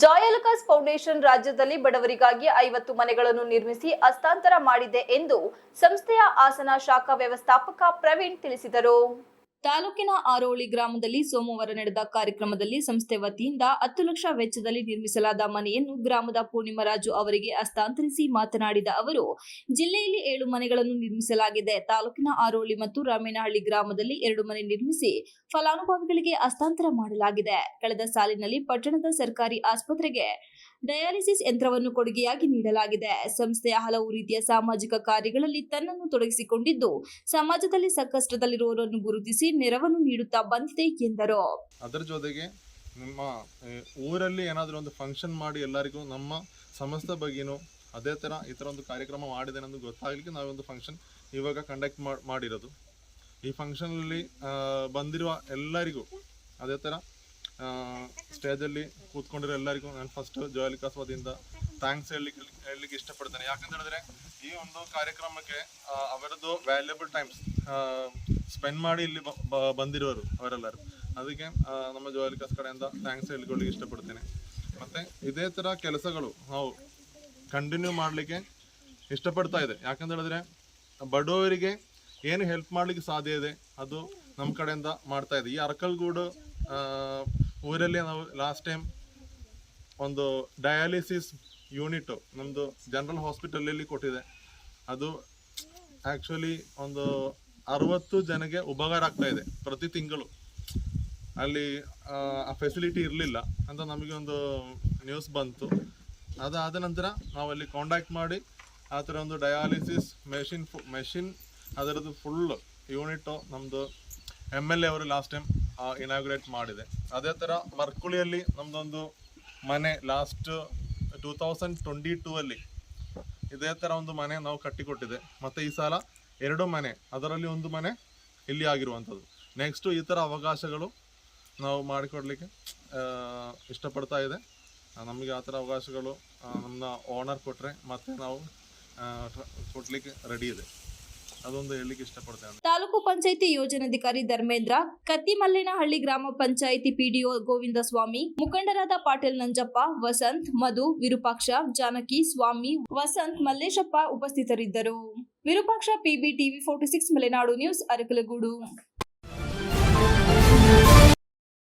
ಜಾಯಲುಕಾಸ್ foundation ರಾಜ್ಯದಲ್ಲಿ ಬಡವರಿಗಾಗಿ 50 ಮನೆಗಳನ್ನು ನಿರ್ಮಿಸಿ ಹಸ್ತಾಂತರ ಮಾಡಿದೆ ಎಂದು ಸಂಸ್ಥೆಯ ಹಾಸನ ಶಾಖಾ ವ್ಯವಸ್ಥಾಪಕ ಪ್ರವೀಣ್ ತಿಳಿಸಿದರು. ತಾಲೂಕಿನ ಆರೋಳಿ ಗ್ರಾಮದಲ್ಲಿ ಸೋಮವಾರ ನಡೆದ ಕಾರ್ಯಕ್ರಮದಲ್ಲಿ ಸಂಸ್ಥೆ ವತಿಯಿಂದ 10 ಲಕ್ಷ ವೆಚ್ಚದಲ್ಲಿ ನಿರ್ಮಿಸಲಾದ ಮನೆಯನ್ನು ಗ್ರಾಮದ ಪೂರ್ಣಿಮರಾಜು ಅವರಿಗೆ ಹಸ್ತಾಂತರಿಸಿ ಮಾತನಾಡಿದ ಅವರು, ಜಿಲ್ಲೆಯಲ್ಲಿ 7 ಮನೆಗಳನ್ನು ನಿರ್ಮಿಸಲಾಗಿದೆ. ತಾಲೂಕಿನ ಆರೋಳಿ ಮತ್ತು ರಾಮೇನಹಳ್ಳಿ ಗ್ರಾಮದಲ್ಲಿ 2 ಮನೆ ನಿರ್ಮಿಸಿ ಫಲಾನುಭವಿಗಳಿಗೆ ಹಸ್ತಾಂತರ ಮಾಡಲಾಗಿದೆ. ಕಳೆದ ಸಾಲಿನಲ್ಲಿ ಪಟ್ಟಣದ ಸರ್ಕಾರಿ ಆಸ್ಪತ್ರೆಗೆ ಡಯಾಲಿಸಿಸ್ ಯಂತ್ರವನ್ನು ಕೊಡುಗೆಯಾಗಿ ನೀಡಲಾಗಿದೆ. ಸಂಸ್ಥೆಯ ಹಲವು ರೀತಿಯ ಸಾಮಾಜಿಕ ಕಾರ್ಯಗಳಲ್ಲಿ ತನ್ನನ್ನು ತೊಡಗಿಸಿಕೊಂಡಿದ್ದು, ಸಮಾಜದಲ್ಲಿ ಸಂಕಷ್ಟದಲ್ಲಿರುವವರನ್ನು ಗುರುತಿಸಿ ನೆರವನ್ನು ನೀಡುತ್ತಾ ಬಂದಿದೆ ಎಂದರು. ಅದರ ಜೊತೆಗೆ ನಮ್ಮ ಊರಲ್ಲಿ ಏನಾದರೂ ಒಂದು ಫಂಕ್ಷನ್ ಮಾಡಿ ಎಲ್ಲರಿಗೂ ನಮ್ಮ ಸಮಸ್ತ ಬಗ್ಗೆನೂ ಅದೇ ಥರ ಈ ಥರ ಒಂದು ಕಾರ್ಯಕ್ರಮ ಮಾಡಿದೆ ಅನ್ನೋದು ಗೊತ್ತಾಗಲಿಕ್ಕೆ ನಾವೊಂದು ಫಂಕ್ಷನ್ ಇವಾಗ ಕಂಡಕ್ಟ್ ಮಾಡಿರೋದು. ಈ ಫಂಕ್ಷನಲ್ಲಿ ಬಂದಿರುವ ಎಲ್ಲರಿಗೂ ಅದೇ ಥರ ಸ್ಟೇಜಲ್ಲಿ ಕೂತ್ಕೊಂಡಿರೋ ಎಲ್ಲರಿಗೂ ನಾನು ಫಸ್ಟ್ ಜಾಯಲುಕಾಸ್ ವತಿಯಿಂದ ಥ್ಯಾಂಕ್ಸ್ ಹೇಳಲಿಕ್ಕೆ ಇಷ್ಟಪಡ್ತೇನೆ. ಯಾಕಂತ ಹೇಳಿದ್ರೆ ಈ ಒಂದು ಕಾರ್ಯಕ್ರಮಕ್ಕೆ ಅವರದ್ದು ವ್ಯಾಲ್ಯೂಬಲ್ ಟೈಮ್ಸ್ ಸ್ಪೆಂಡ್ ಮಾಡಿ ಇಲ್ಲಿ ಬಂದಿರೋರು ಅವರೆಲ್ಲರೂ. ಅದಕ್ಕೆ ನಮ್ಮ ಜಾಯಲುಕಾಸ್ ಕಡೆಯಿಂದ ಥ್ಯಾಂಕ್ಸ್ ಹೇಳಿಕೊಳ್ಳಿಕ್ಕೆ ಇಷ್ಟಪಡ್ತೇನೆ. ಮತ್ತು ಇದೇ ಥರ ಕೆಲಸಗಳು ನಾವು ಕಂಟಿನ್ಯೂ ಮಾಡಲಿಕ್ಕೆ ಇಷ್ಟಪಡ್ತಾ ಇದೆ. ಯಾಕಂತ ಹೇಳಿದ್ರೆ ಬಡವರಿಗೆ ಏನು ಹೆಲ್ಪ್ ಮಾಡಲಿಕ್ಕೆ ಸಾಧ್ಯ ಇದೆ ಅದು ನಮ್ಮ ಕಡೆಯಿಂದ ಮಾಡ್ತಾ ಇದೆ. ಈ ಅರಕಲ್ಗೂಡು ಊರಲ್ಲಿ ನಾವು ಲಾಸ್ಟ್ ಟೈಮ್ ಒಂದು ಡಯಾಲಿಸಿಸ್ ಯೂನಿಟು ನಮ್ಮದು ಜನರಲ್ ಹಾಸ್ಪಿಟಲಲ್ಲಿ ಕೊಟ್ಟಿದೆ. ಅದು ಆ್ಯಕ್ಚುಲಿ ಒಂದು 60 ಜನಕ್ಕೆ ಉಪಕಾರ ಆಗ್ತಾ ಇದೆ ಪ್ರತಿ ತಿಂಗಳು. ಅಲ್ಲಿ ಆ ಫೆಸಿಲಿಟಿ ಇರಲಿಲ್ಲ ಅಂತ ನಮಗೆ ಒಂದು ನ್ಯೂಸ್ ಬಂತು. ಅದಾದ ನಂತರ ನಾವಲ್ಲಿ ಕಾಂಟ್ಯಾಕ್ಟ್ ಮಾಡಿ ಆ ಥರ ಒಂದು ಡಯಾಲಿಸಿಸ್ ಮೆಷಿನ್ ಅದರದ್ದು ಫುಲ್ ಯೂನಿಟು ನಮ್ಮದು MLA ಅವರು ಲಾಸ್ಟ್ ಟೈಮ್ ಇನಾಗ್ರೇಟ್ ಮಾಡಿದೆ. ಅದೇ ಥರ ಮರ್ಕುಳಿಯಲ್ಲಿ ನಮ್ಮದೊಂದು ಮನೆ ಲಾಸ್ಟ್ 2022 ಇದೇ ಥರ ಒಂದು ಮನೆ ನಾವು ಕಟ್ಟಿಕೊಟ್ಟಿದೆ. ಮತ್ತು ಈ ಸಲ 2 ಮನೆ, ಅದರಲ್ಲಿ ಒಂದು ಮನೆ ಇಲ್ಲಿ ಆಗಿರುವಂಥದ್ದು. ನೆಕ್ಸ್ಟು ಈ ಥರ ಅವಕಾಶಗಳು ನಾವು ಮಾಡಿಕೊಡ್ಲಿಕ್ಕೆ ಇಷ್ಟಪಡ್ತಾ ಇದೆ. ನಮಗೆ ಆ ಥರ ಅವಕಾಶಗಳು ನಮ್ಮ ಓನರ್ ಕೊಟ್ಟರೆ ಮತ್ತೆ ನಾವು ಕೊಡಲಿಕ್ಕೆ ರೆಡಿ ಇದೆ. ಅದೊಂದು ಹೇಳಲಿಕ್ಕೆ ಇಷ್ಟಪಡ್ತೇನೆ. ತಾಲೂಕು ಪಂಚಾಯಿತಿ ಯೋಜನಾಧಿಕಾರಿ ಧರ್ಮೇಂದ್ರ, ಕತ್ತಿಮಲ್ಲೇನಹಳ್ಳಿ ಗ್ರಾಮ ಪಂಚಾಯಿತಿ PDO ಗೋವಿಂದಸ್ವಾಮಿ, ಮುಖಂಡರಾದ ಪಾಟೀಲ್ ನಂಜಪ್ಪ, ವಸಂತ್, ಮಧು, ವಿರೂಪಾಕ್ಷ, ಜಾನಕಿ, ಸ್ವಾಮಿ, ವಸಂತ್, ಮಲ್ಲೇಶಪ್ಪ ಉಪಸ್ಥಿತರಿದ್ದರು. Virupaksha, PB, TV 46 Malenadu news, Arakalagudu.